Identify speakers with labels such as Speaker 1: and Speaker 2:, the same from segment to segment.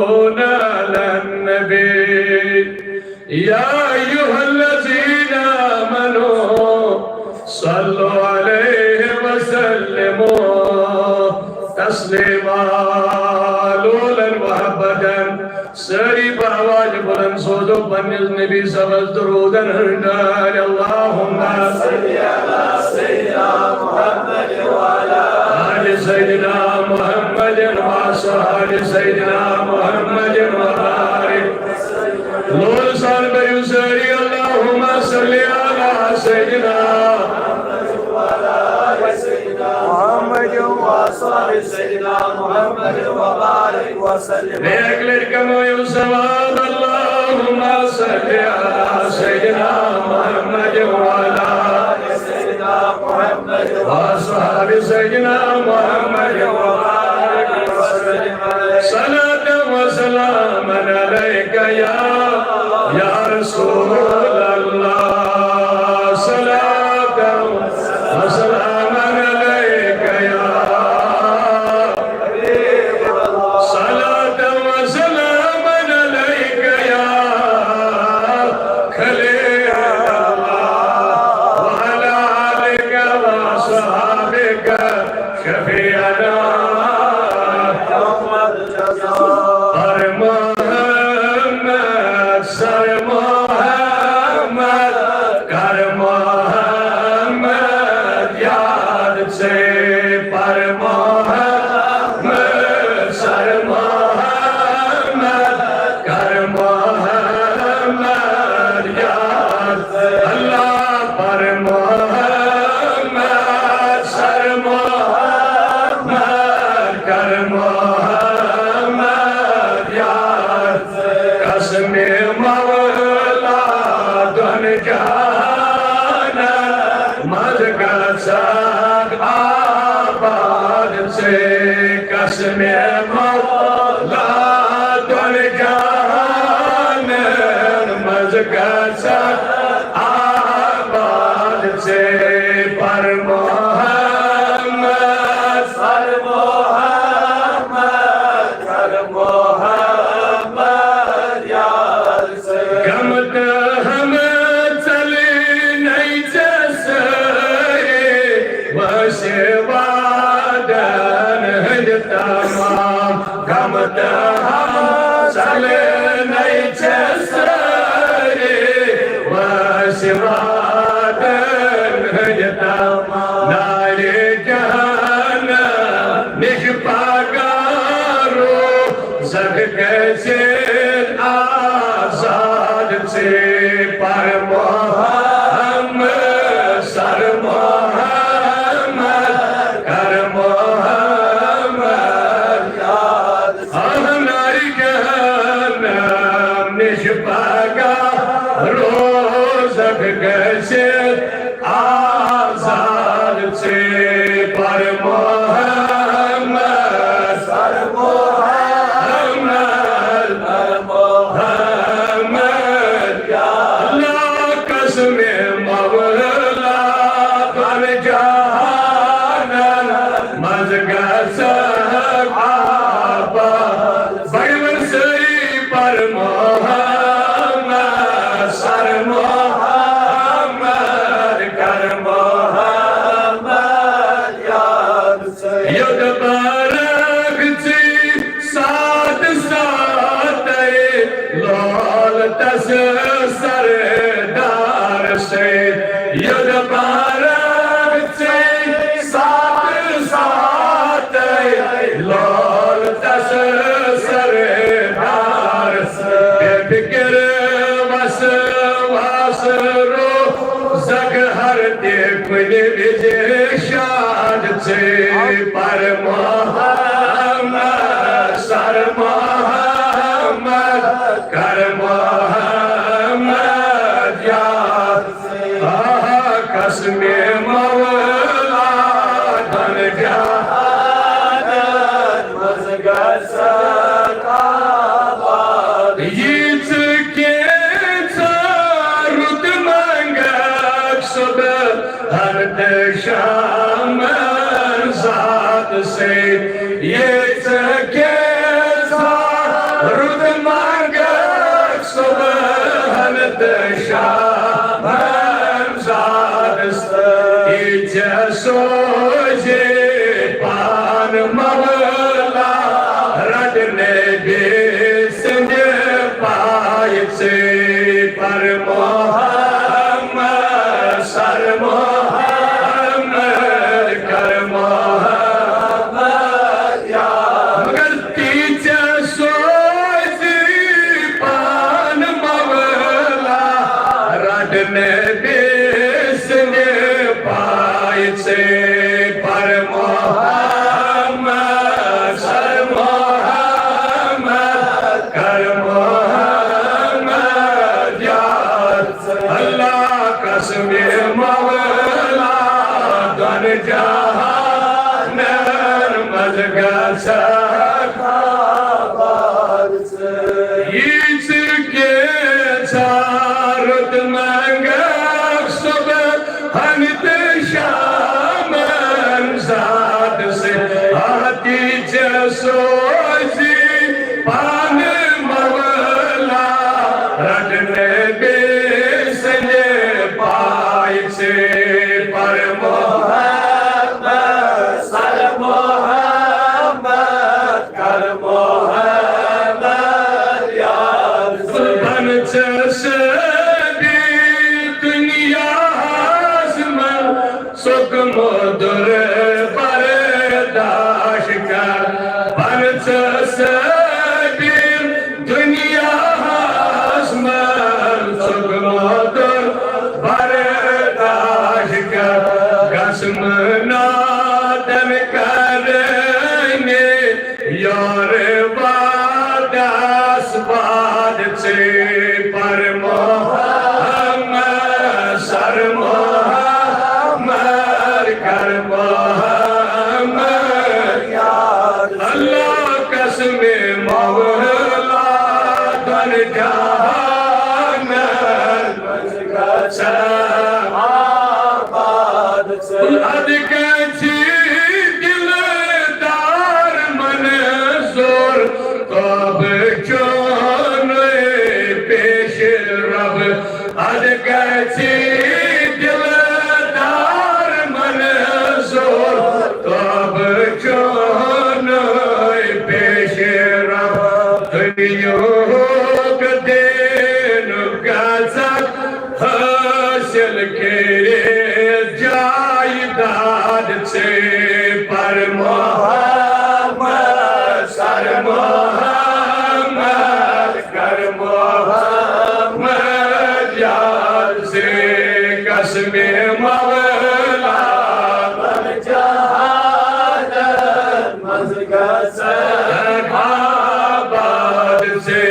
Speaker 1: على النبي يا أيها الذين آمنوا صلوا عليه وسلموا تسليما لولا وحبدا سري بآواز بلند سودو بن النبي سبز درودا هردان اللهم صل على سيدنا محمد وعلى آل سيدنا محمد وصحاب سيدنا محمد وبارك نور صلب يسري اللهم صل على سيدنا محمد وصحاب سيدنا محمد وبارك وسلم لأجل كما يسوى اللهم صل على سيدنا محمد وعلى آل سيدنا محمد وصحاب سيدنا محمد وبارك وسلم صلاة وسلام عليك يا رسول الله صلاة وسلام عليك يا حبيب الله صلاة وسلام عليك يا خليل الله وعلى آلك وصحابك شفيعنا شامن زادست سوزی پان مولا رٹنے بھی سنگ پائت سے پر محمد سر محمد کر محمد یا مگر تیچے سوزی پان مولا رٹنے بھی سنگ پائت سے پر محمد سر محمد کر محمد یا اللہ قسم مولا دن جہان مزگا سکھاباد سے ایچ کے چارت منگا صبح ہنت شامن زاد سے آتی سوزی پان مولا رٹنے بھی سنجے پائت سے پر محمد سر محمد کر محمد یا بنچ سے بھی دنیا حاضمن سکم در برداشت کر بنچ سے بھی دنیا حاضمن سکم در برداشت کر قسم نادم کرنے یار وعدس بعد سے پر محمد سر محمد کر محمد یا اللہ قسم مولا در جہان مزگا سکھاباد سے ادکچی دلدار منظور کب چون پیش رب ادکچی دلدار منظور کب چون پیش رب دنیوک دین گزد حاصل کرے جائیداد سے پر محمد سر محمد کر محمد یاد سے قسم مولا بن جہان مزگا سکھاباد سے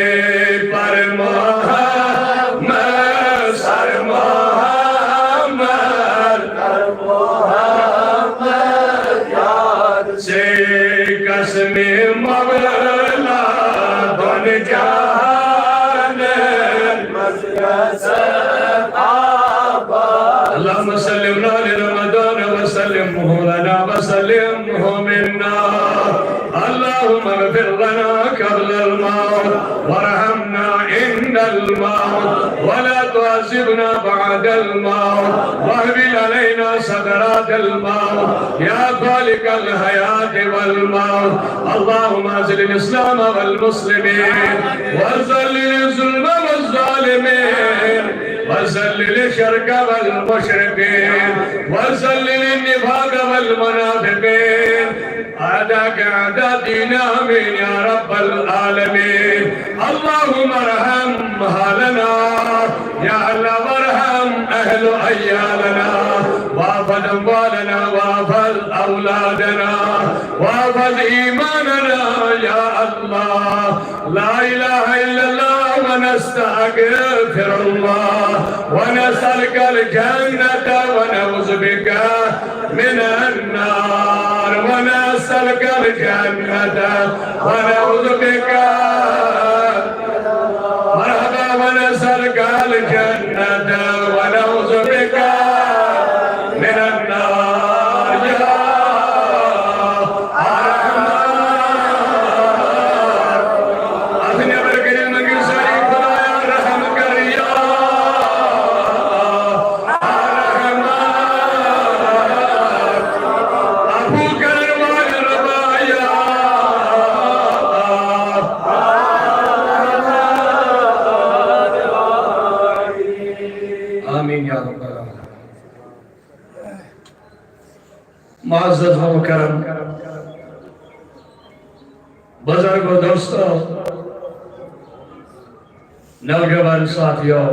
Speaker 1: پر محمد سر محمد کر محمد یاد سے قسم مولا بن جہان مزگا سکھاباد اللہم سلم علی رمضان وسلم لنا وسلم منا اللہم اغفر لنا قبل الموت ورحمنا عند الموت ولا تعذبنا بعد الموت واهبل علينا سكرات الموت يا خالق الحياة والموت اللهم اعز الإسلام والمسلمين وذلل الظلم والظالمين وذلل الشرك والمشركين وذلل النفاق والمنافقين أعداءك أعداء دين آمين يا رب العالمين اللهم ارحم أهلنا يا الله وارحم أهل عيالنا واحفظ أموالنا واحفظ أولادنا واحفظ إيماننا يا الله لا إله إلا الله ونستغفر الله ونسألك الجنة ونعوذ بك من النار ونسألك الجنة ونعوذ بك مرحبا ونسألك الجنة ونعوذ بك من النار يا أرحم معزز و مکرم بزرگ و دوستو نوجوان ساتھیو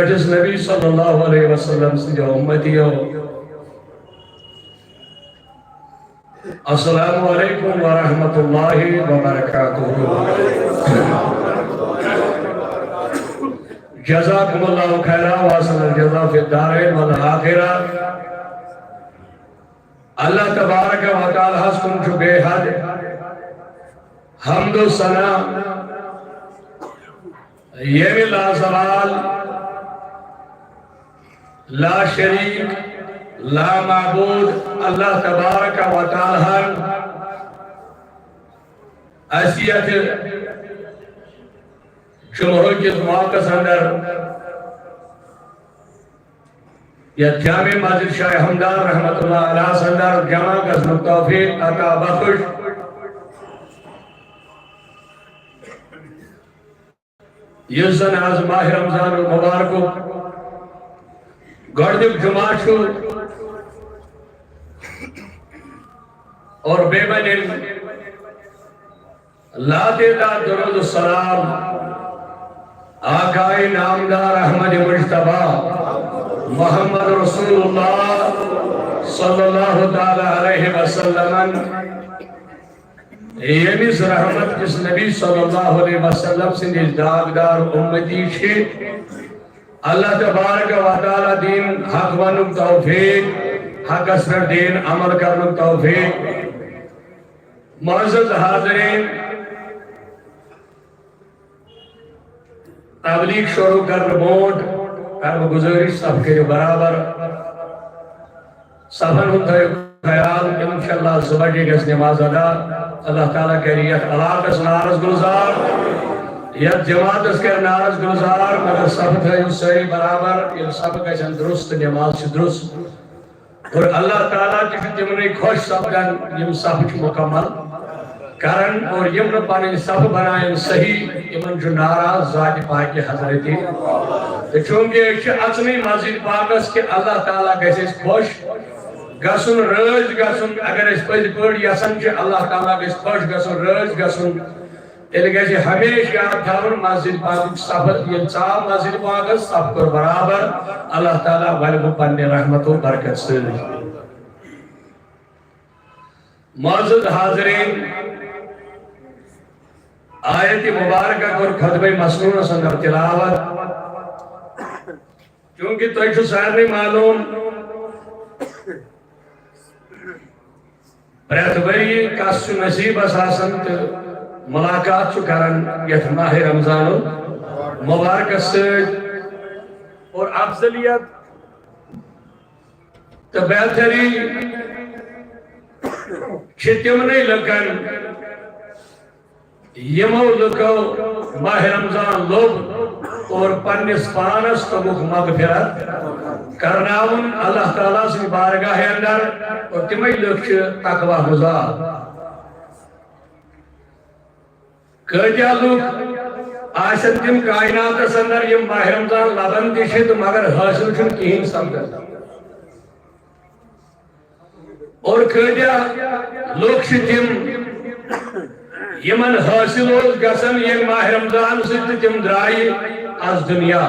Speaker 1: جس نبی صلی اللہ علیہ وسلم سے جو امتیو السلام علیکم ورحمت اللہ وبرکاتہ جزاکم اللہ خیرہ واسن الجزا فی الدارین والآخرہ اللہ تبارک و تعالی حسن چو بے حد حمد و ثنا یہ لا زوال لا شریک لا معبود اللہ تبارک و تعالی حیثیت جمہور کی موقع اندر یا جامع مسجد شاہ حمدان رحمت اللہ علیہ سندر جمع قسم توفیق عطا بخش یہ زن از ماہ رمضان المبارکو گردک جمعہ چھو اور بے بنن لاتے دا درود السلام آقائی نامدار احمد مجتبہ محمد رسول اللہ صلی اللہ تعالی علیہ وسلم یمیز رحمت کس نبی صلی اللہ علیہ وسلم سے داغدار امتی چھے اللہ تبارک و تعالی دین حق ونک توفیق حق اسر دین عمل کرنک توفیق معزز حاضرین تبلیغ شروع کرن بونٹ کرم گزاری سب کے برابر سبن ہوتا ہے خیال انشاءاللہ صبح کی گس نماز ادا اللہ تعالیٰ کہہ یک علاقہ نارز گلزار یک جماعت اس کے نارز گلزار مگر سب تھا اس سے برابر یہ سب کا چند درست نماز سے درست اور اللہ تعالیٰ کی جمعی خوش سب کا یم سب چھ مکمل کرن اور یم پانی سب بنائیں صحیح یمن جو ناراض ذات پاک حضرتی چونکہ اچنی مسجد پاکس کے اللہ تعالیٰ کیسے خوش گسن رج گسن اگر اس پہ پڑھ یسن کہ اللہ تعالیٰ کیسے خوش گسن رج گسن تیلے کیسے ہمیش یاد تھاون مسجد پاک سب یہ چاہ مسجد پاکس سب پر برابر اللہ تعالیٰ غلب پنی رحمت و برکت سے معزز حاضرین آیت مبارکہ اور خطبہ مسنون سندر تلاوت چونکہ تو ایک سار نہیں معلوم پریتبری کس نصیب اساسن ملاقات چو کرن یت ماہ رمضان مبارکہ سج اور افضلیت تو بہتری چھتیم نہیں لکن یمو لکو ماہ رمضان لوگ اور پنس پانس تبک مغفرت کرناون اللہ تعالیٰ سے بارگاہ اندر اور تمہیں لکھ تقوی گزار کجا لوگ آسن تم کائنات اندر یم ماہ رمضان لبن دیشت مگر حاصل چھن کہیں سمجھتا اور کجا لوگ تم یمن حاصل ہوز گسن یہ ماہ رمضان سے تم درائی از دنیا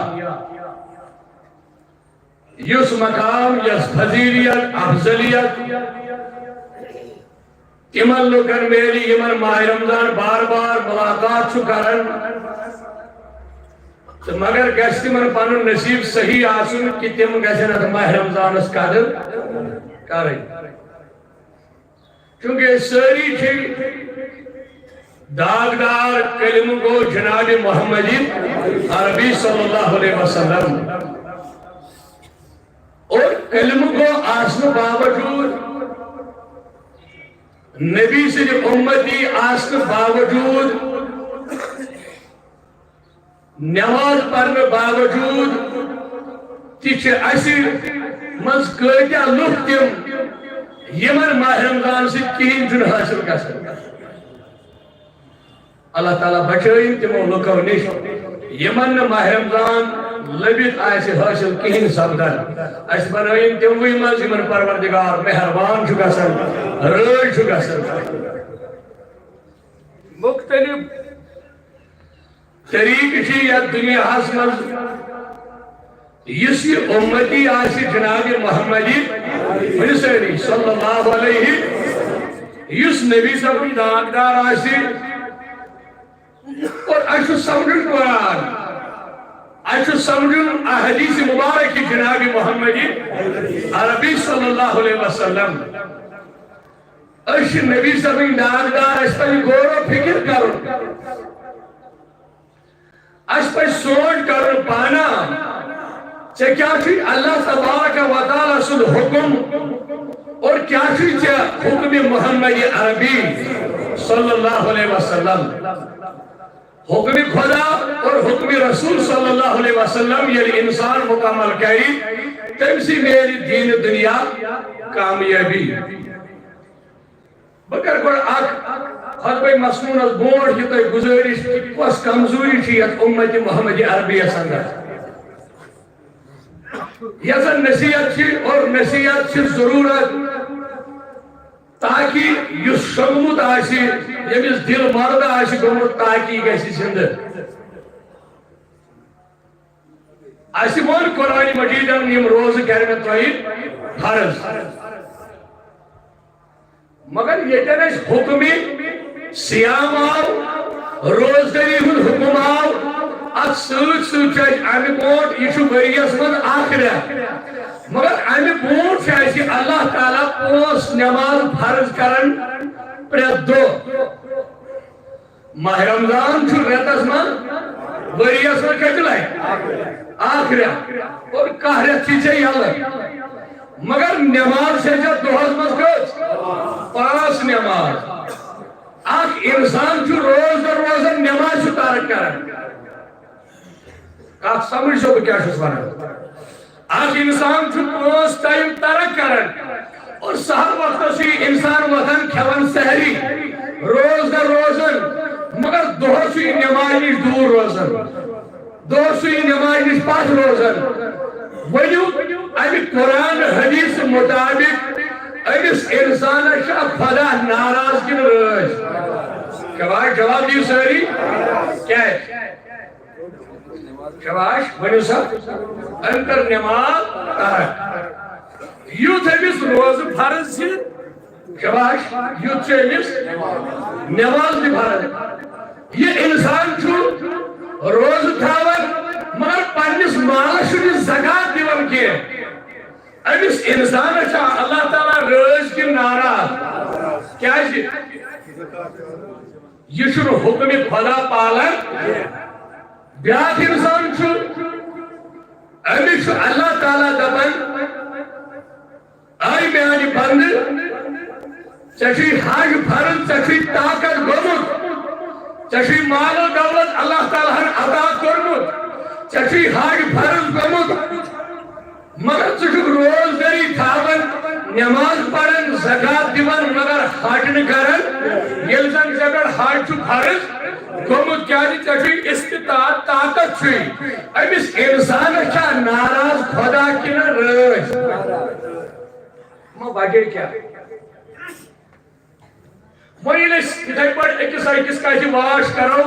Speaker 1: یس مقام یس فضیلیت افضلیت تمن لکن میری یمن ماہ رمضان بار بار ملاقات چھو کرن تو مگر گشتی من پانو نصیب صحیح آسن کہ تم گشن ماہ رمضان اس قدر کریں چونکہ ساری چھ داغدار کلم کو جناب محمد عربی صلی اللہ علیہ وسلم اور کلم کو آسن باوجود نبی سے جو امتی آسن باوجود نماز پڑھنے باوجود تیچے ایسی منز کہتا لکھتیم یمن ماہ رمضان سے کہیں جن حاصل کر سکتا اللہ تعالیٰ بچائیں تمو لکو نش یمن ماہ رمضان لبت آسہِ حٲصِل کِہیٖنۍ سپدان اَسہِ بنٲیِن تِموٕے منٛز یِمن پروردگار مہربان چھُ گژھان رٲضۍ چھُ گژھان مختلف طریقہٕ چھِ یتھ دُنیاہس منٛز یُس یہِ اُمتی آسہِ جناب محمدی ؤنِو سٲری صلی اللہ علیہ یُس نبی صٲبُن داغدار آسہِ اور اَسہِ چھُ سمجھُن قرآن اَسہِ چھُ سمجھُن حدیث مبارک کی جناب محمدی عربی صلی اللہ علیہ وسلم أسۍ چھِ نبی صٲبٕنۍ داغدار اَسہِ پَزِ غور و فِکر کرُن اَسہِ پَزِ سونٛچ کرُن پانا ژےٚ کیٛاہ چھُے اللہ تبارک و تعالیٰ سُنٛد حُکم اور کیٛاہ چھُے ژےٚ حُکمِ محمدی عربی صلی اللہ علیہ وسلم حکم خدا اور حکم رسول صلی اللہ علیہ وسلم یعنی انسان مکمل کری تم سی میری دین دنیا کامیابی بگر گوڑ خطبہ مسنون از بورڈ یہ تو گزارش کس کمزوری چیت امت محمد عربی سنگت یہ سن نصیحت چی اور نصیحت چی ضرورت تاکہ یہ شموت آسی یمس دل مرد آسی گومت تاکہ گیسی سند آسی مون قرآن مجیدن یم روز کرنے توئی فرض مگر یہ تنش حکمی سیام آو روزداری ہن حکم آو ات سوچ سوچ امی بوٹ یہ وریس من آخرت مگر امی بوٹ سے اللہ تعالیٰ پوس نماز فرض کرن پریت دو ماہ رمضان چھو ریتس من وریس من کچھ لائے آخرت اور کہرت چیزیں یلن مگر نماز سے جب دوہز من کچھ 5 نماز آخ انسان چھو روز در روزن نماز چھو تارک کرن آپ سمجھ سو کیا شس وانا آج انسان چھو 5 ٹائم ترک کرن اور سہر وقت سی انسان وطن کھون سہری روز در روزن مگر دوہر سی نمائنش دور روزن دوہر سی نمائنش پاس روزن ونیو امی قرآن حدیث مطابق امیس انسان شاہ خدا ناراض کن روز جواب دیو سہری کیا ہے شباش ونیو صاحب انکر نماز ترک یوت امیس روز فرض سے شباش یوت سے امیس نماز بھی فرض یہ انسان چھو روز تھاون مگر پانیس مالش نے زکاة دیون کے امیس انسان اچھا اللہ تعالیٰ روز کی ناراض کیا ہے یہ شروع حکم خدا پالن بیاک انسان چھو امی چھو اللہ تعالیٰ دبن آئی بیانی بند چشی حاج فرد چشی طاقت گمت چشی مال و دولت اللہ تعالیٰ عطا کرمت چشی حاج فرد گمت مگر چشی روز دری تھاون نماز پڑھن زکاة دیون مگر حاج نکرن یلزن جگر حاج چھو فرد گومت کیا جی چاہیے استطاعت طاقت چھوئی امیس انسان اچھا ناراض خدا کی نا رج وجہ کیا ویلس اتھائی پڑھ ایکس کا جی واش کرو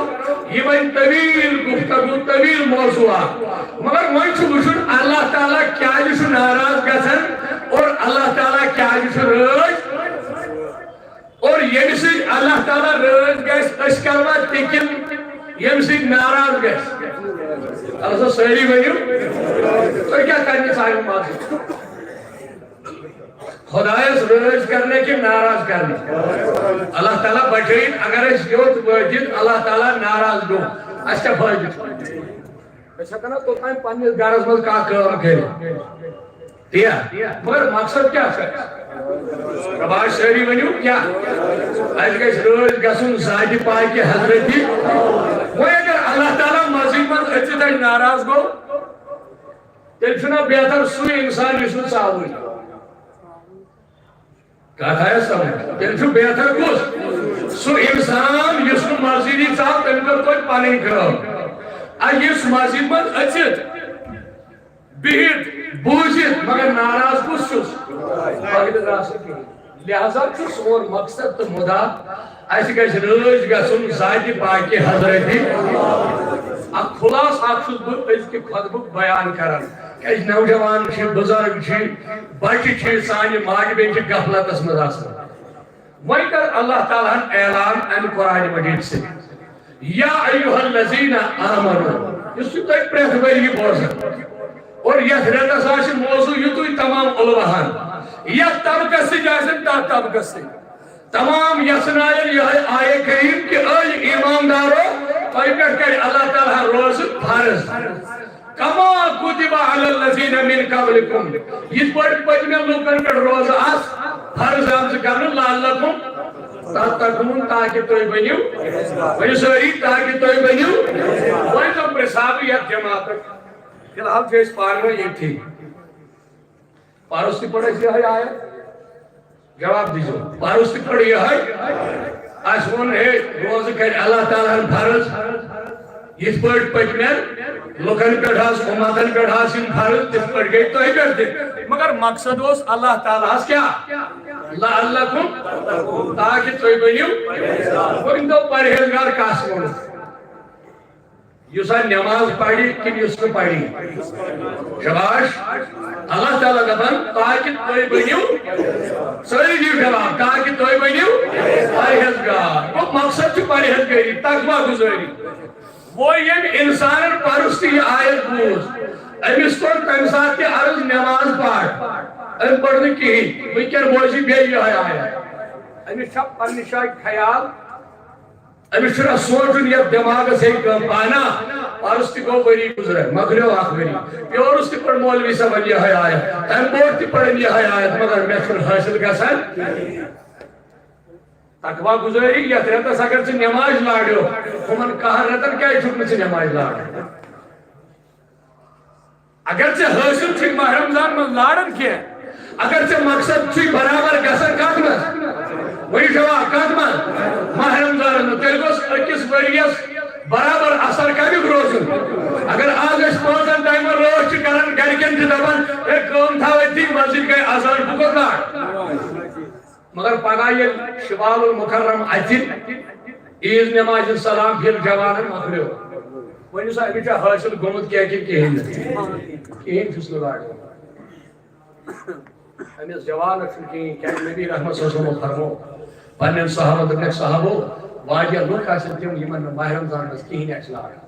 Speaker 1: یہ وین طویل گفتگو طویل موضوعات مگر وین چھو وشن اللہ تعالیٰ کیا جی چھو ناراض گسن اور اللہ تعالیٰ کیا جی چھو رج اور یہ سے اللہ تعالیٰ رج گیس اشکالوا تکن یہ سے ناراض گیس اللہ سے سہری بنیو تو کیا کرنے چاہیے ماضی خدایس رج کرنے کی ناراض کرنے اللہ تعالیٰ بچائیں اگر اس یوت وجد اللہ تعالیٰ ناراض دو اچھا فائد اچھا کنا تو تائیں پانیس گارز مز کا کام کرے دیا مگر مقصد کیا ہے رباش سہری بنیو کیا آج گئے روز گسن ذاتی پائی کے حضرتی وہ اگر اللہ تعالیٰ مزید من اچھتا ناراض گو تیل چھنا بہتر سوئی انسان یسن صاحبوئی کہا تھا ہے سمجھ تیل چھو بہتر کس سو انسان یسن مزیدی صاحب تیل پر کوئی پانی کرو آج اس مزید من اچھت بہت بوزت مگر ناراض کس لہذا سون مقصد تو مدا اس گژھِ رٲض گژھُن ذاتِ پاکہِ حضرت خلاص اکھ چھُس بہٕ أزکہِ خطبُک بیان کران کیازِ نوجوان چھِ بزرگ چھِ بچہِ چھِ سانہِ ماجہِ بیٚنہِ چھِ غفلتس منٛز آسان وۄنۍ کر اللہ تعالیٰ ہن اعلان امہِ قرآنِ مجیٖد سۭتۍ یا ایُّہا الذیٖنَ آمنوا یُس چھُ تۄہہِ پرٛٮ۪تھ ؤری بوزان اور یتھ رٮ۪تس آسہِ موضوع یُتُے تمام علماہن یتھ طبقس سۭتۍ آسن تتھ طبقس سۭتۍ تمام یژھناین یہے آیے کریم کہ اے ایماندارو تۄہہِ پٮ۪ٹھ کرِ اللہ تعالیٰ روزٕ فرض کما کتب علی الذین من قبلکم یِتھ پٲٹھۍ پٔتمٮ۪ن لوٗکن پٮ۪ٹھ روزٕ آسہٕ فرض آمژٕ کرنہٕ لعلکم تتقون تاکہ تُہۍ بٔنِو ؤنِو سٲری تاکہ تُہۍ بٔنِو وۄنۍ زن پرٛژھاو یتھ جماعتُک فی الحال چھِ أسۍ پانہٕ ؤنۍ ییٚتھی پرُس تہِ پٔر اَسہِ یِہے آیت جواب دیٖزیو پرُس تہِ پٔر یِہے اَسہِ ووٚن ہے روزٕ کرِ اللہ تعالیٰ ہن فرض یِتھ پٲٹھۍ پٔتمٮ۪ن لُکن پٮ۪ٹھ آسہٕ اُمتن پٮ۪ٹھ آسہٕ یِم فرض تِتھ پٲٹھۍ گٔے تۄہہِ پٮ۪ٹھ تہِ مگر مقصد اوس اللہ تعالیٰ ہس کیٛاہ لعلکم تاکہ تُہۍ بٔنِو ؤنۍتو پرہیزگار کس ووٚن یُس نماز پڑِ کِنہٕ یُس نہٕ پڑِ شاباش اللہ تعالیٰ دپان تاکہ تُہۍ بٔنِو سٲری دِیِو جواب تاکہ تُہۍ بٔنِو پرہیزگار گوٚو مقصد چھُ پرہیزگٲری تقویٰ گُزٲری وہ ییٚمۍ اِنسانن پرُس تہِ یہِ آیت بوٗز أمِس کوٚر تَمہِ ساتہٕ تہِ عرض نٮ۪ماز پَر أمۍ پٔر نہٕ کِہیٖنۍ وٕنکٮ۪ن بوزِ بیٚیہِ یِہے آیت أمِس چھا پننہِ جایہِ خیال أمِس چھُنہ سونٛچُن یتھ دٮ۪ماغس ہیٚکہِ کٲم پانا پرُس تہِ گوٚو ؤری گُزران مۄکلیو اکھ ؤری پیورُس تہِ پٔر مولوی صٲبن یِہے آیت تَمہِ برونٛٹھ تہِ پٔرٕن یِہے آیت مگر مےٚ چھُنہٕ حٲصِل گژھان تقویٰ گُزٲری یتھ رٮ۪تس اگر ژٕ نٮ۪ماز لاڈیو ہُمن 10 رٮ۪تن کیازِ چھُکھ نہٕ ژٕ نٮ۪ماز لاڈان اگر ژےٚ حٲصِل چھُے ماہ رمضان منٛز لاران کینٛہہ اگر ژےٚ مقصد چھُے برابر گژھان کتھ منٛز ؤنِو جواب کتھ منٛز ماہ رمضانس منٛز تیٚلہِ گوٚژھ أکِس ؤرۍیس برابر اثر کمیُک روزُن اگر آز أسۍ 5 ٹایمن رٲچھ چھِ کران گرِکٮ۪ن چھِ دپان ہے کٲم تھاو أتھی مسجد گٔے اذان بہٕ کوٚت لاڈٕ مگر پگاہ ییٚلہِ شوال المُکرم اتھِ عیٖذ نٮ۪مازِ ہُنٛد سلام پھِر جوانن مۄکلیو ؤنِو سا أمِس چھا حٲصِل گوٚمُت کینٛہہ کِنہٕ کِہیٖنۍ نہٕ کِہیٖنۍ چھُس نہٕ لاڈان أمِس جوانس چھُنہٕ کِہیٖنۍ کیازِ نبی رحمت صلی اللہ علیہ وسلم فرمو پننٮ۪ن صحابن دوٚپنکھ صحابو واریاہ لُکھ آسن تِم یِمن نہٕ ماہ رمضان منٛز کِہیٖنۍ آسہِ لاگان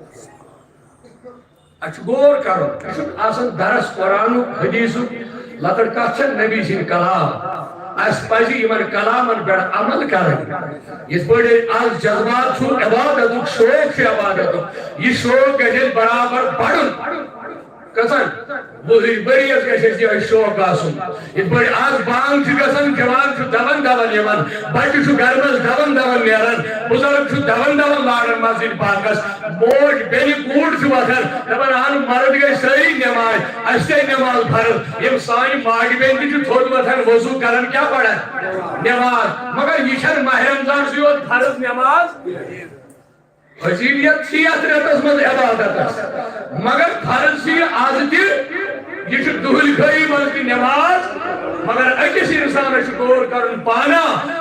Speaker 1: اَسہِ چھُ غور کرُن یہِ چھُنہٕ آسان درس قرآنُک حدیٖثُک لۄکٕٹ کتھ چھےٚ نبی سٕنٛدۍ کلام اَسہِ پزِ یِمن کلامن پٮ۪ٹھ عمل کرٕنۍ یِتھ پٲٹھۍ آز جذبات چھُ عبادتُک شوق چھُ عبادتُک یہِ شوق گژھِ اَسہِ برابر بڑُن کٔژن 20 ؤرۍیس گژھِ اَسہِ یِہے شوق آسُن یِتھ پٲٹھۍ آز بانگ چھُ گژھان جوان چھُ دون دون یِوان بچہِ چھُ گرِ منٛز دون دون نیران بُزرگ چھُ دون دون لاران مسجد پاکس موج بیٚنہِ کوٗر چھُ وۄتھان دپان اہن مرد گٔے سٲری نٮ۪ماز اَسہِ تے نٮ۪ماز فرض یِم سانہِ ماجہِ بیٚنہِ تہِ چھِ تھوٚد وۄتھان وضوٗ کران کیٛاہ پران نٮ۪ماز مگر یہِ چھنہٕ ماہ رمضانسٕے یوت فرض نٮ۪ماز فضیلیت چھِ یتھ رٮ۪تس منٛز عبادتس مگر فرض چھِ یہِ آز تہِ یہِ چھُ دُہٕلۍ خٲری منٛز تہِ نٮ۪ماز مگر أکِس اِنسانس چھُ غور کرُن پانا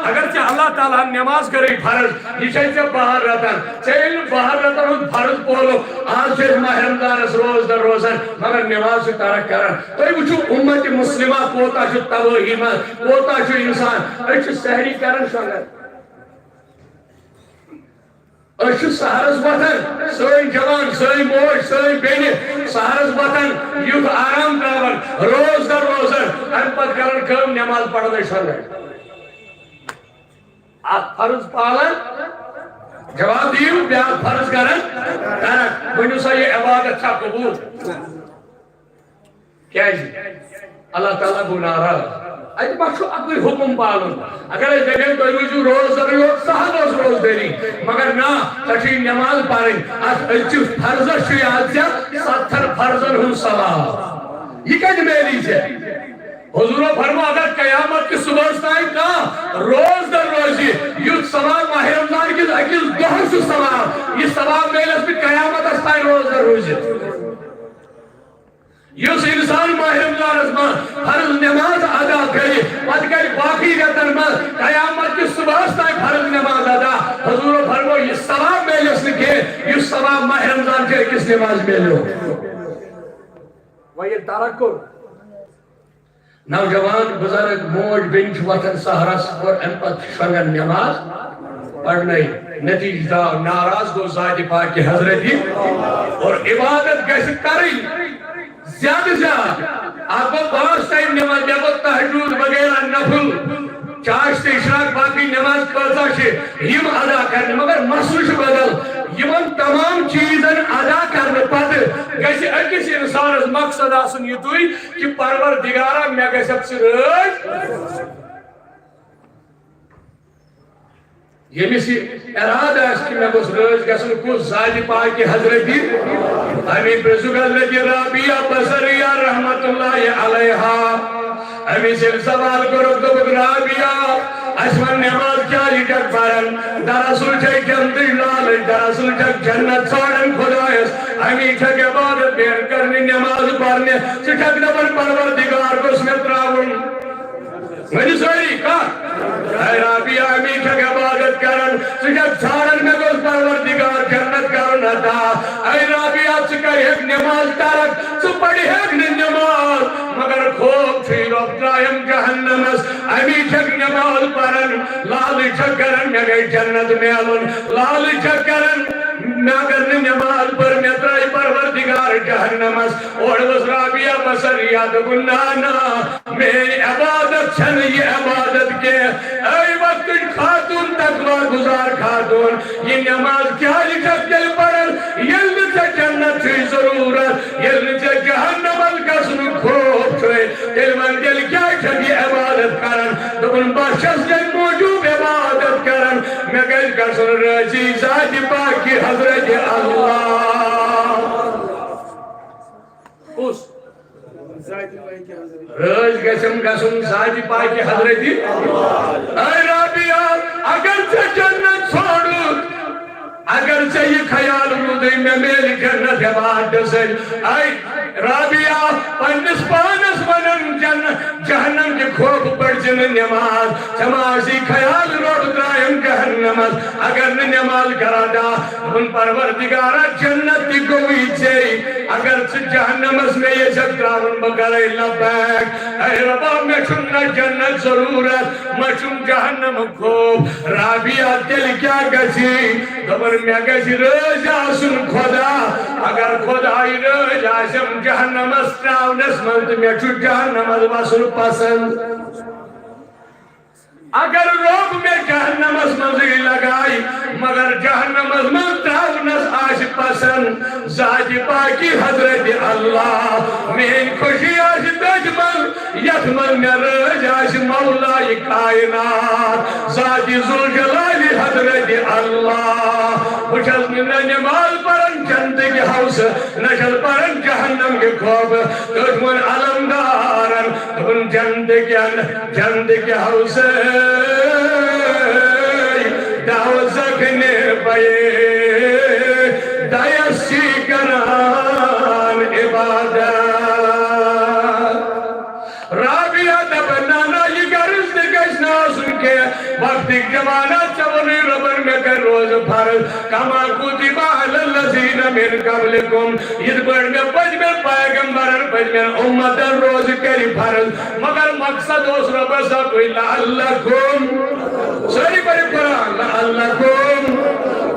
Speaker 1: اگر ژےٚ اللہ تعالیٰ ہن نٮ۪ماز کٔرٕے فرض یہِ چھے ژےٚ 12 رٮ۪تن ژےٚ ییٚلہِ نہٕ 12 رٮ۪تن ہُنٛد فرض پولُکھ آز چھِ أسۍ ماہ رمضانس روزدر روزان مگر نٮ۪ماز چھِ ترک کران تُہۍ وٕچھِو اُمتِ مُسلمہ کوتاہ چھُ تبٲہی منٛز کوتاہ چھُ اِنسان أسۍ چھِ سحری کران شۄنٛگان أسۍ چھِ سحرس وۄتھان سٲنۍ جوان سٲنۍ موج سٲنۍ بیٚنہِ سحرس وۄتھان یُتھ آرام تراوان روزدر روزان امہِ پتہٕ کران کٲم نٮ۪ماز پران أسۍ شۄنٛگان اکھ فرض پالان جواب دِیِو بیٛاکھ فرض کران ترک ؤنِو سا یہِ عبادت چھا قبوٗل کیازِ اللہ تعالیٰ گوٚو ناراض اتہِ ما چھُ اکُے حُکُم پالُن اگر أسۍ دپیو تُہۍ روٗزِو روزدرٕے یوت سہل اوس روزدٔری مگر نہ ژےٚ چھُے نٮ۪ماز پرٕنۍ اتھ أزچِس فرضس چھُے آز ژےٚ 70 فرضن ہُنٛد ثواب یہِ کتہِ میلی ژےٚ حضوٗرو فرمو اگر قیامت کِس صُبحس تام کانٛہہ روزدر روزِ یُتھ ثواب ماہ رمضان کِس أکِس دۄہس چھُ ثواب یہِ ثواب میلس نہٕ قیامتس تام روزدر روٗزِتھ یُس ثواب ماہ رمضان کے کس نماز ملو وہی ترکر نوجوان بزرگ موج بنچ وطن سہرس اور ان پت شنگن نماز پڑھنے نتیجہ ناراض گو ذات پاک کی حضرتی اور عبادت کیسے کریں زیادہ زیادہ آپ کو 5 ٹائم نماز جب تہجد وغیرہ نفل چاشت اشراق باقی نماز قضا سے یم ادا کرنے مگر مسئلہ بدل یمن تمام چیزن ادا کرنے پتہ گیسے اکس انسان مقصد آسن یہ دوئی کہ پروردگارہ میں گیسے اپسی رج یہ میسی ارادہ ہے کہ میں اس رج گیسن کو ذات پاک کی حضرتی ہمیں پرزگل لگی رابیہ بصریہ رحمت اللہ علیہا ہمیں سے سوال کرو تو رابیہ اسمن نماز کیا لٹک پارن دراصل چھے جنت لال دراصل چھک جنت ساڑن خدایس ہمیں چھک عبادت بیر کرنی نماز پارنے سے چھک نبن پروردگار کو اس میں تراؤن مجھے سوئی کہا اے رابیہ ہمیں چھک عبادت کرن سے چھک ساڑن میں کو اس پروردگار جنت کرنا تھا اے رابیہ چکر ایک نماز تارک سو پڑی ایک نماز مگر خوب تھی رب ترائم جہنمس ہمیں چھک نماز پرن لال چھکرن میں گئی جنت میں علن لال چھکرن میں اگر نماز پر میں ترائی پروردگار جہنمس اور اس رابیہ بصریہ گنانا میری عبادت چھن یہ عبادت کے اے وقت خاتون تقوی گزار خاتون یہ نماز کیا لکھت دل پڑھن یل سے جنت سے ضرورت یل سے جہنم القسم خوب چھوئے دل من دل کیا چھگی عبادت کرن دبن بخشس دل موجود عبادت کرن میں گل کسن رجی ذات پاک کی حضرت اللہ اس رج گسم گسم ذات پاک کی حضرت اے رابیہ اگر سے جنت چھوڑو اگر سے یہ خیال رودی میں میری جنت عبادت سے اے رابیہ پنس پانس منن جہنم کے خوف پر جن نماز سماسی خیال روڑ درائم جہنمت اگر نماز کرا دا ان پروردگارہ جنت کی گوئی چھے اگر سے جہنمت میں یہ سب دراؤن بکرے لبیک اے ربا میں چھنہ جنت ضرورت میں چھن جہنم خوف رابیہ دل کیا گسی دبر میں گسی رج آسن خدا اگر خدای رج آسن جہنم استراؤ نسمت میں چھو جہنم وصل پسند اگر روب میں جہنم اسمزی لگائی مگر جہنم اسمزی نس آش پسند ذات پاکی حضرت اللہ میں خوشی آش دجمل یتمل میں رج آش مولا کائنات ذات ذوالجلالی حضرت اللہ خوشل میں نماز پرن جنت کے حوث نشل پرن جہنم کے خوب دجمن علمدارن دن جنت کے حوث دعو زکنے پئے دائسی کران عبادت رابیہ دبنانا یہ گرز دکشنا سن کے وقت جمانہ چونی ربن میں کر روز فرض کما کتبہ للذین من قبلکم یہ بڑھ میں پجمن پیغمبرن پجمن امتن روز کری فرض مگر مقصد اس رب سب لعلکم سوری بڑی قرآن لعلکم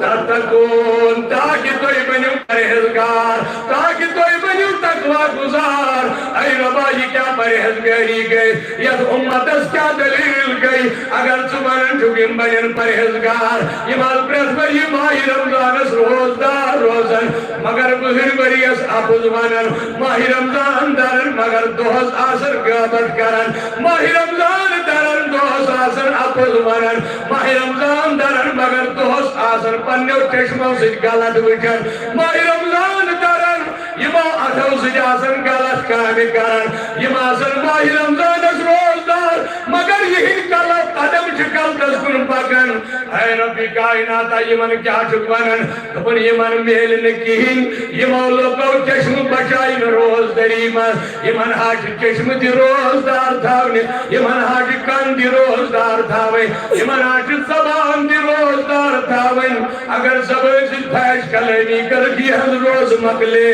Speaker 1: تتقون تاکہ توی بنیو پرہزگار تاکہ توی بنیو تقوی گزار اے ربا یہ کیا پرہزگاری گئی یہ امت اس کیا دلیل گئی اگر سبحان چکن بنین پرہزگار یہ مال پریس پر یہ ماہی رمضان اس روزدار روزن مگر بہر بریس آپ زمانن ماہی رمضان دارن مگر دوہز آسر قیامت کرن ماہی رمضان دارن دوہز آسر آپ زمانن ماہی رمضان دارن مگر دوہز آسر پنیو چشموں سے غلط وچن ماہی رمضان دارن یہ ماں اتھو سے آسن غلط کامی کرن یہ ماں آسن ماہی رمضان اس روزدار مگر یہی غلط قدم چکل تذکر پکن اے ربی کائناتا یہ من کیا چکوانن کپن یہ من میل نکین یہ مولو کو چشم بچائن روز دریمت یہ من حاج چشم دی روزدار تھاونے یہ من حاج کن دی روزدار تھاوے یہ من حاج زبان دی روزدار تھاوے اگر زبان فیش کلینی کر کی ہز روز مکلے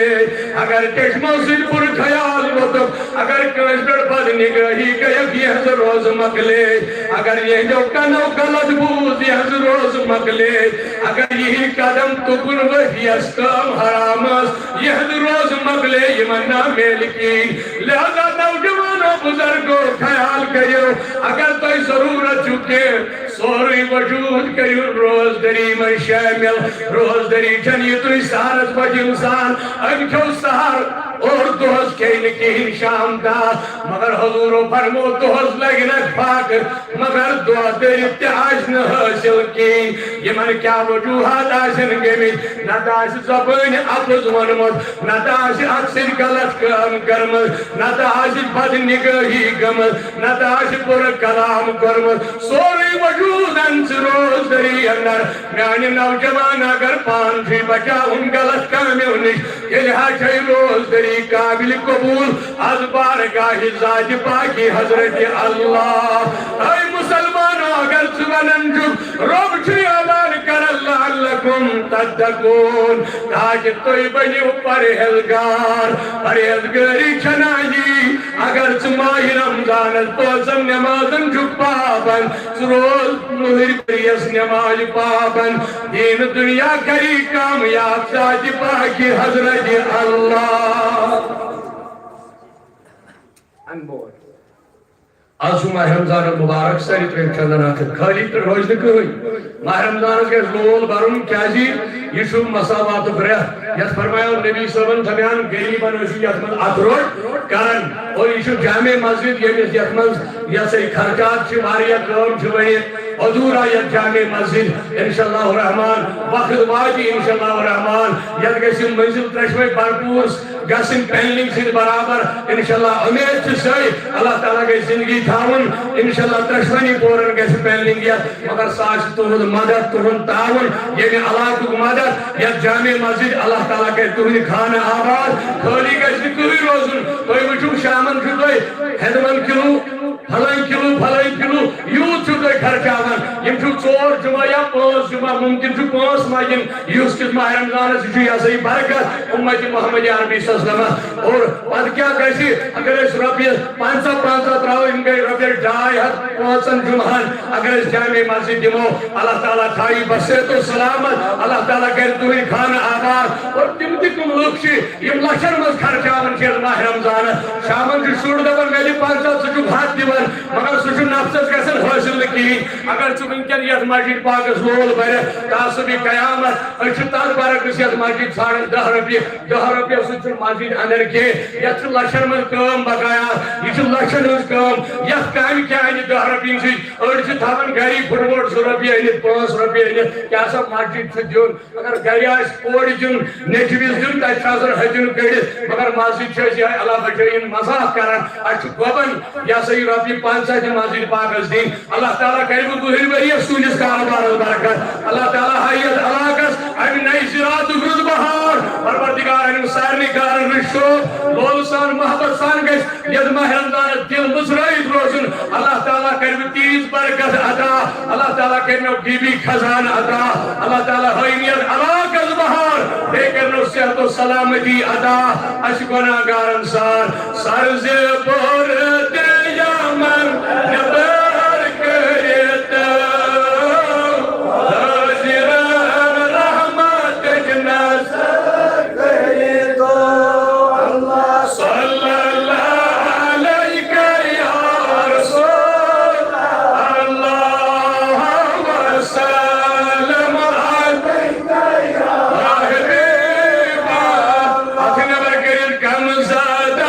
Speaker 1: اگر چشموں سے پر خیال وطب اگر کنش پر بد نگاہی کی ہز روز مکلے اگر یہ جو کنو غلط بوز یہ ہز روز مکلے اگر یہی قدم تکن وحی اسکام حرام یہ ہز روز مکلے یہ منہ میلکی لہذا نوجوانوں بزرگوں خیال کریو اگر تو ضرورت چکے سوری وجود کریو روز دری میں شامل روز دری چنی تو سہارت بج انسان انکھو سہار اور دوست کہیں کہیں شام دا مگر حضور فرمو دوست لگنک پاک مگر دعا دیر اتحاج نہ حاصل کی یہ من کیا وجوہات آسن گمی نہ داش زبان اپز ونمت نہ داش اکثر غلط کام کرمت نہ داش بد نگاہی گمت نہ داش پر کلام کرمت سوری وجود انس روز دری اندر میانی نوجوان اگر پانچی بچا ان غلط کامیوں نش یہ لحاظ روز دری قابل قبول از بارگاہ ذات پاکی حضرت اللہ اے مسلمانوں اگر سبنن جو رب چھے اعلان کر اللہ لکم تدکون تاکہ توی بنیو پرہیزگاری چھنائی اگر سماہی رمضان توزم نمازن جو پابن سروز مہر پریس نماز پابن دین دنیا کری کامیاب ذات پاکی حضرت اللہ آج ماہ رمضان مبارک ساری ترین چندن آخر خالی تر روز نکوئی ماہ رمضان کے لول برون کیا جی یہ شو مساوات فرہ یت فرمایا نبی صلی اللہ علیہ وسلم تھمیان غریبان وشو یتمن اتروٹ کرن اور یہ شو جامع مسجد یہ یتمن یا سی خرچات چھ واریا کام چھ وہی حضور آیت جامع مسجد انشاءاللہ الرحمن وقت واجی انشاءاللہ الرحمن یت گیسی منزل ترشوی برپورس گسن پینلنگ سے برابر انشاءاللہ امید چھ سوئی اللہ تعالیٰ کے زندگی تھاون انشاءاللہ ترشوانی پورن گیسی پینلنگ یا مگر ساش تہد مدد تہد تعاون یہ علاقہ مدد یت جامع مسجد اللہ تعالیٰ کے تہد خانہ آباد خالی گیسی کوئی روزن کوئی وچھو شامن چھو کوئی ہدمن کلو پھلائیں کلو یوت چھو کوئی خرچاون یم چھو چور جمعہ یا پانچ جمعہ ممکن چھو پانچ ماجن یوس کس ماہ رمضان سے چھو یا صحیح برکت امت محمد عربی صلی اللہ علیہ وسلم اور پت کیا کیسی اگر اس رفیع پانچا تراؤ ان کے رفیع ڈھائی حد پانچن جمعان اگر اس جامع مسجد دمو اللہ تعالیٰ تھائی بسیت و سلامت اللہ تعالیٰ کہتے توی خان آباد اور تم تکم لوکشی یم لشر مز خرچاون چیز ماہ رمضان شامن جو شوڑ دبر میلی پانچا سچو بھات دیور مگر سچو نفسس کسن حاصل لکی اگر چو انکن یت مسجد پاکس لول بھر تاسبی قیامت اچھ تاز بارکس یت مسجد ساڑھن 10 رپیہ سچو مسجد اندر کے یت لشر مز کام بقایا یہ لشر مز کام یت کام کیا ہے 10 رپیہ سی اڑھ تھاون گری فٹبوٹ 100 رپیہ انت 5 رپیہ انت کیا سب مسجد سے دیون اگر گری آس کوڑ جن نیچویز دن تا چازر حجن کڑت مگر مسجد چھے اللہ بچائین مزاق کرن اچھ گوبن یا صحیح رپیہ 5 مسجد پاکس دین اللہ تعالیٰ کریم بہر بریہ سونس کاروبار برکت اللہ تعالیٰ حیت علاقس ام نئی زراعت گرد بہار پروردگار ام سارنی کارن رشتو لول سان محبت سان گش ید ماہ رمضان دل مزرائید روزن اللہ تعالیٰ کریم تیز برکت عطا اللہ تعالیٰ کریم غیبی خزان عطا اللہ تعالیٰ حیت علاقس بہار بے کرنو صحت و سلامتی عطا اش گناہگارن سار زبور دیا من نبر کرت حاضران رحمت جنس کرت اللہ صلی اللہ علیہ یا رسول اللہ وسلم علیہ یا حبیب اتھ نبر کرت کم زادہ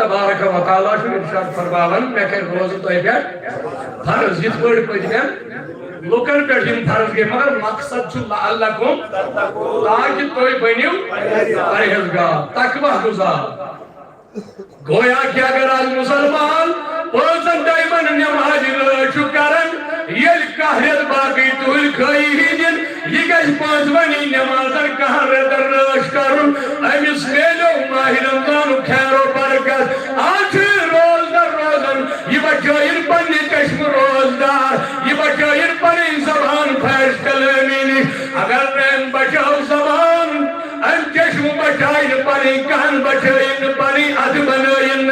Speaker 1: تبارک و تعالیٰ شو ارشاد فرماون میں کہ روز تو ہے فرض جت پڑھ پڑھ لوکن پہ فرض گئے مگر مقصد چھو لعلکم تاکہ توئی بنیو پرہیزگار تقوی گزار گویا کہ اگر آج مسلمان پانچن ٹائمن نماز رٲچھو کرن یل کہریت باقی تول کھائی ہی دن یہ گژھِ پانچونی نمازن کہاں ریتن رٲچھ کرن امس میلو ماہ رمضان خیر و برکت آج روزدار روزن یہ بچائن پنی چشم روزدار یہ بچائن پنی زبان پھیش کلامی نش اگر رحم بچاؤ زبان ام چشم بچائن پنی کان بچائن پنی اد بنائن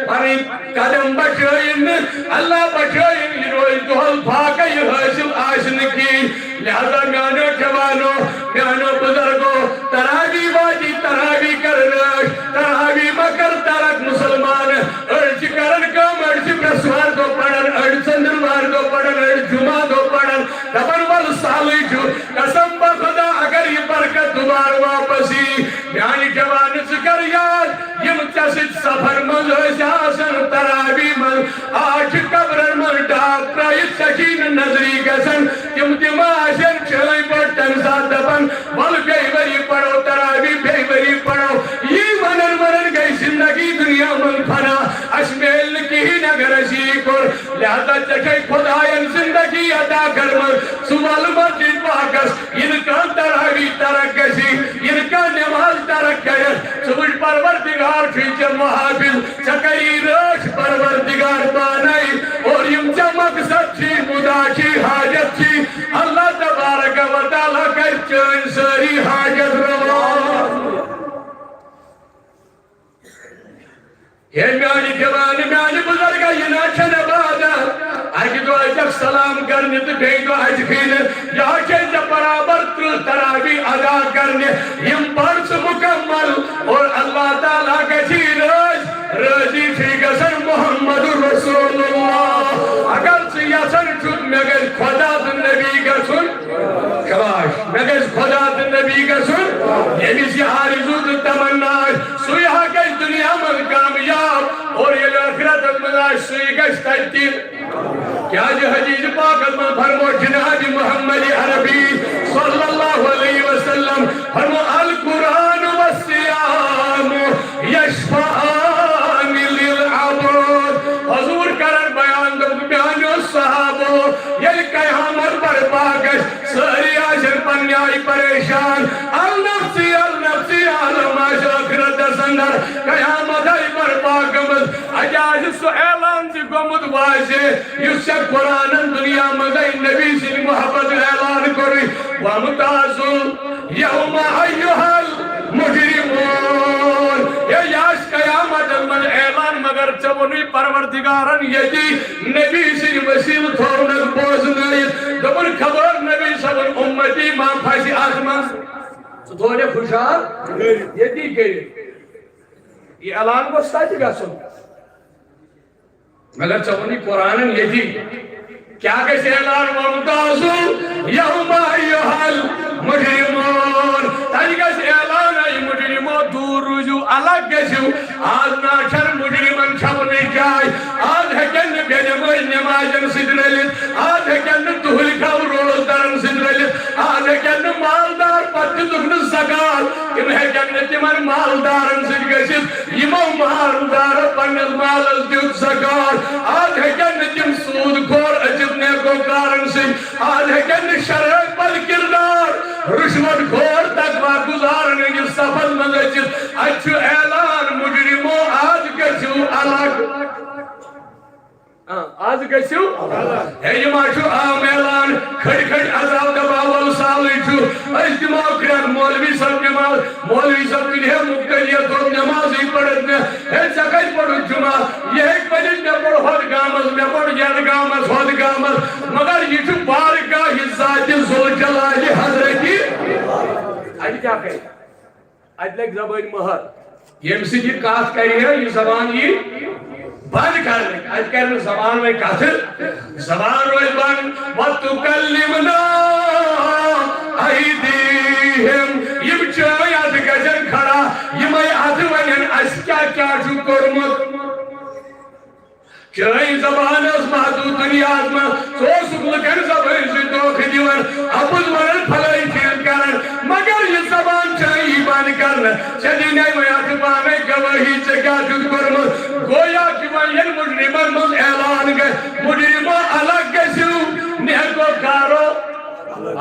Speaker 1: پنی قدم بچائن اللہ بچائن یہ روز دول پاک یہ حاصل آسن کی لہذا میانو جوانو میانو بزرگو تراوی واجی تراوی کرناش تراوی مکر ترک مسلمان ارچ کرن کم ارچ پرسوار دو پڑن ارچ سندروار دو پڑن ارچ جمعہ دو پڑن دبن وال سالی جو قسم بخدا اگر یہ برکت دوبار واپسی میانی جوان سکر یاد یہ متسد سفر من آسن تراوی من آج قبرن من ڈاک رائت سکین نظری گسن تم آسن چلائی پڑتن ساتھ دبن ول بیوری پڑھو تراوی بیوری پڑھو یہ منن گئی زندگی دنیا من فنا اشمیل کی نگر شیکر لہذا چکے خدایان زندگی عطا کرمن سوال مسجد پاکس انکا تراوی ترک گسی انکا نماز ترک گیس سوچ پروردگار فیچر محافظ چکئی رش پروردگار بانائی اور یم چمک سچی مدا کی حاجت تھی اللہ تبارک و تعالیٰ کر چین ساری حاجت روان یہ میانی جوانی میانی بزرگا یہ ناچن بادا آج تو آج سلام کرنے تو بھئی تو آج کھیلے یہاں چیز برابر تراوی ادا کرنے یم پرس مکمل اور اللہ تعالیٰ کا چیز رضی تھی گسن محمد رسول اللہ اگر سیاسن چھت میں گئے خدا دن نبی گسن شباش میں گئے خدا دن نبی گسن یہ بھی سی آرزود تمناش سویہا گئے دنیا من کامیاب اور یہ آخرت ملاش سوی گئے تجتیر کیا جو حدیث پاک میں فرمو جناب محمد عربی صلی اللہ علیہ وسلم فرمو القرآن والسیام یشفعان للعبود حضور کرن بیان دو بیانو صحابو یہ قیامت پر پاکش ساری آشر پنیائی پریشان النفسی علم آخرت سندر قیامت آئی پر پاکمت اجاز سو اعلان سی گمت واضح یس سے قرآن دنیا مزائی نبی سی محبت اعلان کری ومتازل یوم ایوہل مجرمون یہ یاش قیامت من اعلان مگر چونی پروردگارن یجی نبی سی وسیل تھورنک بوزنائیت دبن خبر نبی سبن امتی ماں پھاسی آزمان تھوڑے خوشحال یجی گئی یہ اعلان کو ساتھ گا سن مگر چونی قرآن یجی کیا کسی اعلان ومتازل یوم ایوہل مجرمون تاج کسی اعلان ای مجرمون دور رجو الگ کسیو آج ناچر مجرمن چھپنے جائے آج ہکن بیجمائی نمازن صدرلیت آج ہکن دہل کھاو روز درن صدرلیت آج ہکن مالدار پتی دکھن زکال ام ہکن تمن مالدارن صدرلیت یمو مالدار پنیز مالز دیت زکال آج ہکن تم سود کھور اجبنے کو کارن سے آج ہکن شرک بل کردار رشوت کھور تقوی گزارنے کی سفل مزجد اچھو اعلان مجرمو آج کسیو الگ آج کسیو ہے یہ ماشو آم اعلان کھڑ کھڑ عذاب دباول سالی چھو اجتماع کرن مولوی سب نماز مولوی سب کے لیے مقتلیت اور نماز ہی پڑھنے ہے سکج پڑھو جمعہ یہ ایک بجن میں پڑھ خود گامز میں پڑھ جد گامز خود گامز مگر یہ چھو بارگاہ ذات ذوالجلال حضرتی آج کیا کہیں آج لگ زبان مہر یہ مسی جی کاس کری ہے یہ زبان یہ بند کرنے آج کہنے زبان میں کاتل زبان روز بند وَتُكَلِّمْنَا أَيْدِيهِمْ یہ بچائی آدھ گجن کھڑا یہ میں آدھ ونین اس کیا کورمت چاہیے زبان اس محدود دنیا میں سوس لکن زبان سے دھوکہ دیوان اپز ورن پھلائی چیز کرن مگر یہ زبان چاہیے بان کرن چلینے میں اتبانے گواہی سے کیا کورمت گویا کہ وہ یہ مجرمان مز اعلان گئے مجرمان الگ گسیو نیکو کارو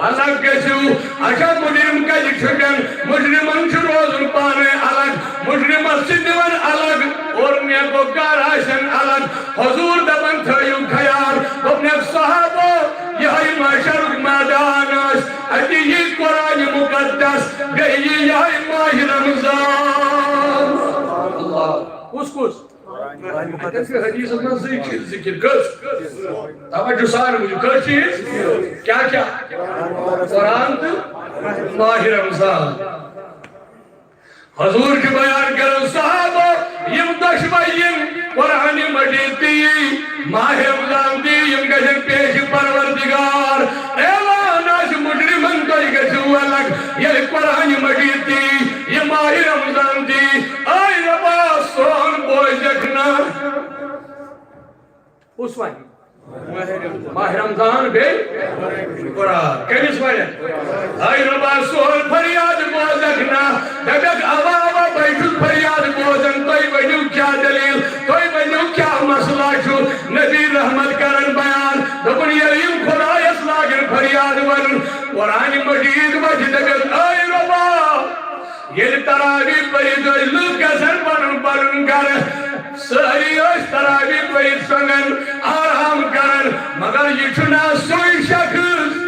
Speaker 1: الگ گسیو اچھا مجرم کا چھٹن مجرمان چھ روزن پانے الگ مجرمان سدیوان الگ اور نیکو کار آشن الگ حضور دبن تھیو خیال اپنے صحابہ یہی معاشر میدان اس اتی یہ قرآن مقدس گئی یہی ماہ رمضان اللہ کس حدیث میں ذکر کس توجہ سار مجھے کس چیز کیا قرآن ماہ رمضان حضور کی بیان کرو صحابہ یم دشمائیم قرآن مجید دی ماہ رمضان دی یم گشن پیش پروردگار اعلان آج مجرمن کوئی گشو الگ یہ قرآن مجید دی یہ ماہ رمضان دی آئی ربا سون بوئی جکنا اس وانی ماہ رمضان بے قرآن کمیس وانی آئی ربا سون فریاد بوئی جکنا دبیت آوا بیشت فریاد بوزن توی بنیو کیا دلیل توی بنیو کیا مسئلہ چھو نبی رحمت کرن بیان دبن یلیم خدای اسلاگن فریاد ون قرآن مجید مجدگت آئی ربا یہ تراوی پرید لکسن پرن کر سہری اس تراوی پرید سنگن آرام کرن مگر یہ چھنا سوئی شخص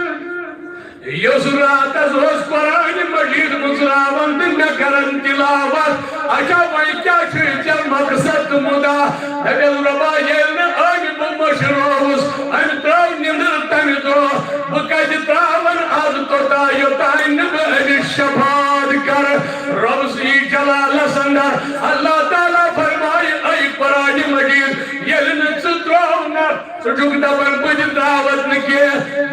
Speaker 1: یس رات اس قرآن مجید مسراون دن میں کرن تلاوت اچھا وہی کیا چل مقصد مدا دل ربا یلن آگی بمشروس ان تراو نمدر تن دو بکج تراون آز توتا یوتائن بہن شفاد کر رب سی جلال سندر اللہ تعالیٰ فرمائی ای قرآن مجید یلن ستراونا سجوک دبن بج دعوت نکے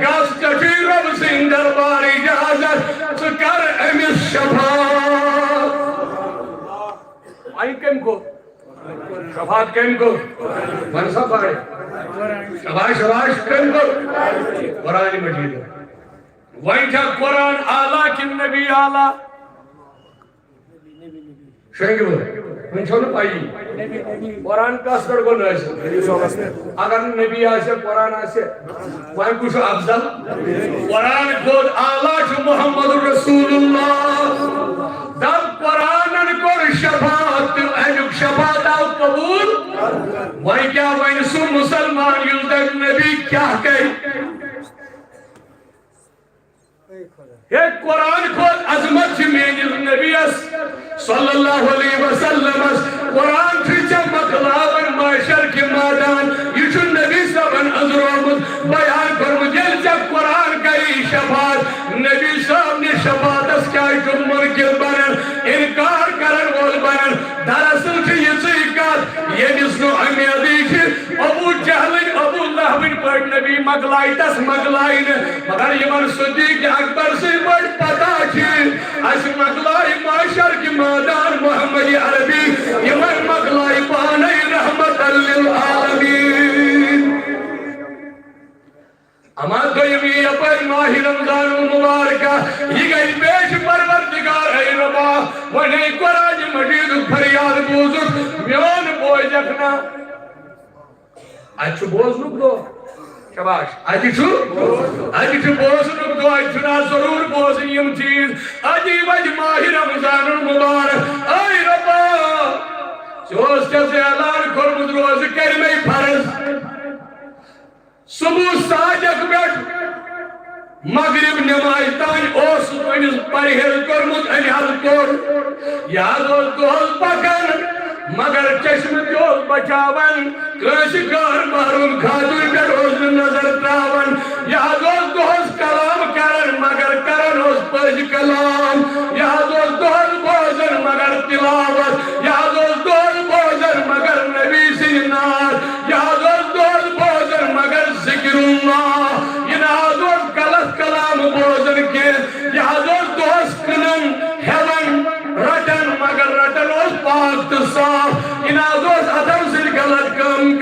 Speaker 1: گاس چچی رب سندر باری اجازت سکر امیس شفاعت آئی کم کو شفاعت کم کو منصف آئے شباش کم کو قرآن مجید وہیں کیا قرآن آلہ کی نبی آلہ شنگ بولے من چھوڑ پائی قرآن کا اثر کو نہیں اگر نبی آسے قرآن آسے وہاں کچھ افضل قرآن خود آلہ چھو محمد رسول اللہ دب قرآن کو شفاعت اینک شفاعت آو قبول وہاں کیا وہاں سو مسلمان یلدک نبی کیا کہی ایک قرآن خود عظمت چھ میجر نبی صلی اللہ علیہ وسلم قرآن چھ مقلاون معاشر کے میدان یہ چھ نبی صاحبن ازرومت بیان فرمود یل جب قرآن کئی شفاعت نبی صاحب نے شفاعت اس کیا جو منکر بنن انکار کرن وول بنن دراصل چھ یہ صحیقات یہ نسنو امیدی چھ ابو جہل ابو لہبن پر نبی مقلائی تس مقلائی مگر یمن صدیق اکبر سے بڑ پتا چھ اس مقلائی معاشر کی میدان محمد عربی یمن مقلائی پانے رحمت للعالمین اما دویمی اپر ماہ رمضان مبارکہ یہ گئی پیش پروردگار ہے ربا ونہی قرآن مجید فریاد بوزر میون بوئی جکنا اچھو بوزنک دو شباش اچھو بوزنک دو اچھنا ضرور بوزن یم چیز اجی وج ماہ رمضان مبارک آئی ربا چوز کسی اعلان کرمد روز کلمہ فرض صبح ساجک بیٹھ مغرب نماز تان اوس ونس پرہیز کرمت انہل کور یاد اوس دہس پکن مگر چشم تیوس بچاون کانس گھر بارون خاتون پہ اوس نظر تراون یاد اوس دہس کلام کرن مگر کرن اوس پز کلام یاد اوس دہس بوزن مگر تلاوت یاد اوس دہس بوزن مگر نبی سن نار یاد اوس دہس بوزن مگر ذکر اللہ یہ یاد اوس غلط کلام بوزن کے یاد اوس دہس کنن ہیون رٹن مگر رٹن اوس پاک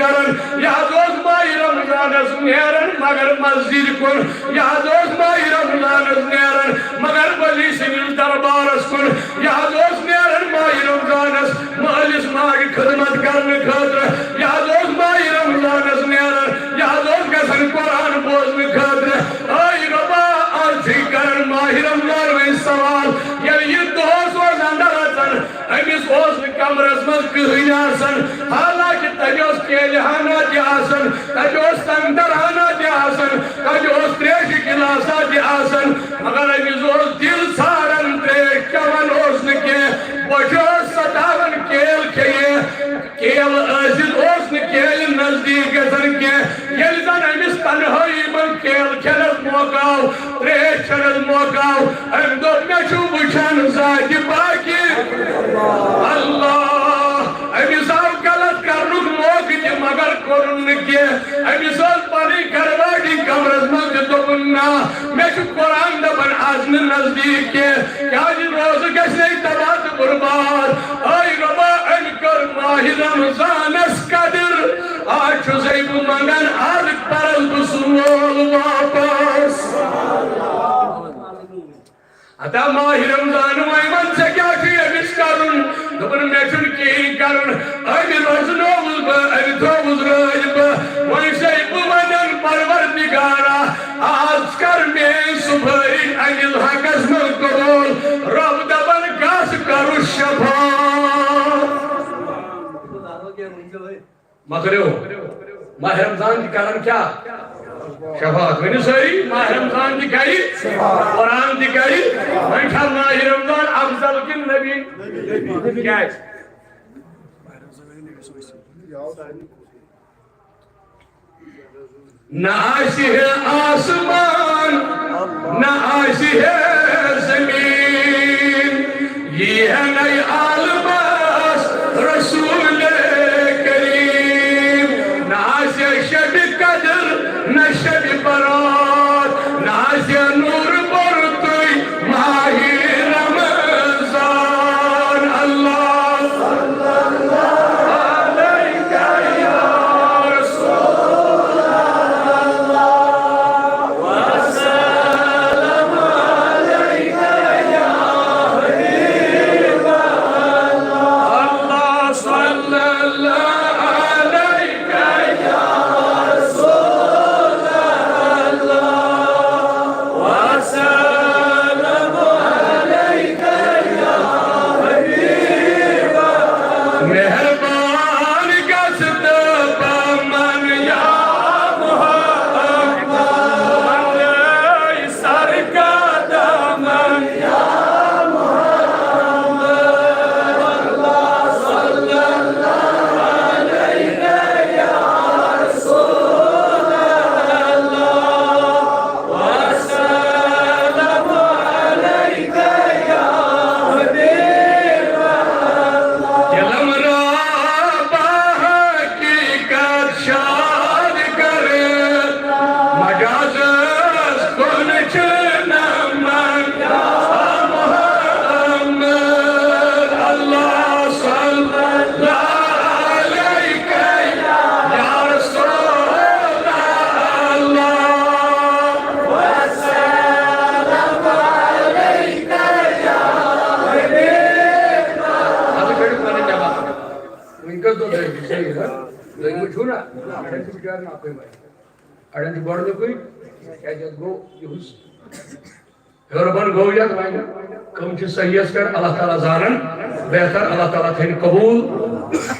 Speaker 1: کرن یاد ماہ رمضانس نیرن مگر مسجد کن یاد ماہ رمضانس نیرن مگر ولی سنگل دربارس کن یاد نیرن ماہ رمضانس مالس ماگی خدمت کرنے خاطر یاد ماہ رمضانس نیرن یاد گژھن قرآن بوزنے خاطر آئی ربا عرضی کرن ماہ رمضان میں سوال یعنی یہ دوست و اندر اچن امس کمرس مز کہین آسن حالانکہ تجوز کیلہانا دی آسن تجوز تنگدرہانا دی آسن تجوز تریش گلاسا دی آسن مگر امس دل سارن تریش چون اس نکے بچوز ستاون کیل کھئے کیل ازد اس نکیل نزدیک گزن کے یل زن امس تنہائی من کیل کھنس موقعو تریش کھنس موقعو ام دو میچو بچن زاید باقی اللہ امس آو غلط کرنک موقع مگر کرن کے امس پانی کرواڑی کمرس مز دپنا میں قرآن دپن آز نزدیک کے کیا روز گژھِ تباہ تو برباد آئی ربا ام کر ماہ رمضانس قدر آج چھُسے بہٕ منگان آز پرس بہٕ سول واپس اتا ماہ رمضان وائمن سے کیا چھ امس کرن دپن میں چھن کی کرن ابھی روزنوز با ابھی تھوز راج با وائن سے بودن پروردگارا آج کر میں صبحی انگل حقس من قبول رب دبن گاس کرو شفاعت مغرو ماہ رمضان کی کرن کیا شفاعت ونی ساری ماہ رمضان دی کئی قرآن دی کئی منشاء ماہ رمضان افضل کن نبی کیا ہے نہ آسی ہے آسمان نہ آسی ہے زمین یہ ہے نئی عالماس رسول کریم نہ آسی ہے شب قدر نہ شب برات نہ آسی ہے نور برطوی ماہی رمضان اللہ صلی اللہ علیہ یا رسول اللہ وسلم علیہ یا حبیب اللہ اللہ صلی اللہ علیہ یا رسول اللہ وسلم علیہ یا حبیب اللہ مہربان گزد بمن یا محمد سر کا دامن یا محمد اللہ صلی اللہ علیہ یا رسول اللہ وسلم علیہ یا حبیب اللہ دلم را بحقیقت شاد کرے مجازس کن چنمن یا محمد اللہ صلی اللہ علیہ یا رسول اللہ وسلم علیہ یا حبیب اللہ کھڑی پانے جب انکس تو دے صحیح ہے لیکن وہ چھونا اڑن کی بچار نہ کوئی بھائی اڑن کی بڑھ دے کوئی کیا جد گو یہوس ربن گو یا تمہیں کم چیز صحیح اس کر اللہ تعالیٰ زانن بہتر اللہ تعالیٰ تھین قبول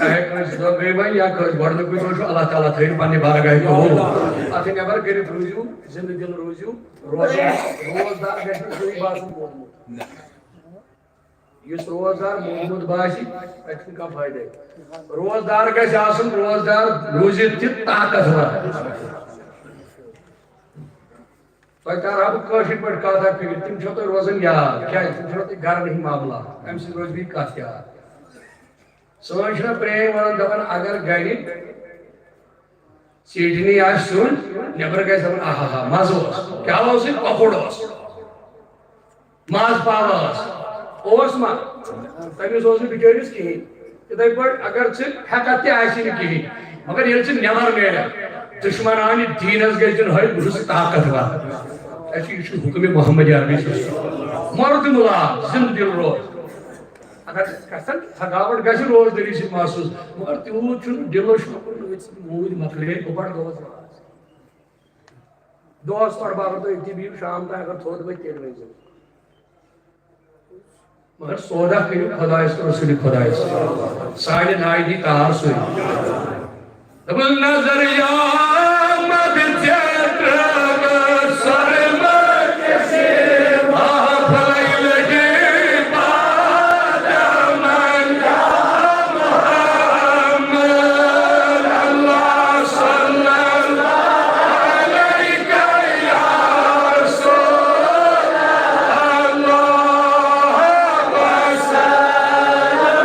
Speaker 1: ہے کنس دو گئی بھائی یا کنس بڑھ دے کوئی تو اللہ تعالیٰ تھین پانے بارگاہ قبول آتے نیبر گریت روزیو زندگی روزیو روزدار گھٹنے کوئی باسم بولمو اس روزدار محمد باشی اچھن کا فائدہ ہے روزدار گھس آسن روزدار روزیت تی طاقت تو کار اب کاشی پر کاتا پھر تم چھوٹے روزن یاد کیا تم چھوٹے گھر نہیں معاملہ ہم سے روز بھی کات یاد سوچنا پریم ورن دبن اگر گھری سیٹنی آج سن نیبر گئے سبن آہا مازوس کیا ہو سی پکوڑوس ماز پاواس اوس ما تمی سوزن بچیریس کی ادھائی پر اگر سے حقاتی آئیسی نہیں کی مگر یہ سے نیمار نیرے دشمنانی دینس گئی جن ہوئی بہت طاقت وار ایسی یہ حکم محمد عربی سے مرد ملا زند دل روز اگر کسن تھکاوٹ گژھِ روز دری سے محسوس مگر تیوت چھُنہٕ دلو شکر موٗدۍ مکلے گوبڑ دۄہس دۄہس پڑھ اگر تُہۍ أتی بِہِو شام تام اگر تھوٚد ؤتھۍ تیٚلہِ ؤنۍزیو مگر سودا کٔرِو خۄدایس تہٕ رسول خۄدایس سانہِ نایہِ دی تار سُے دپُن نظر یا مد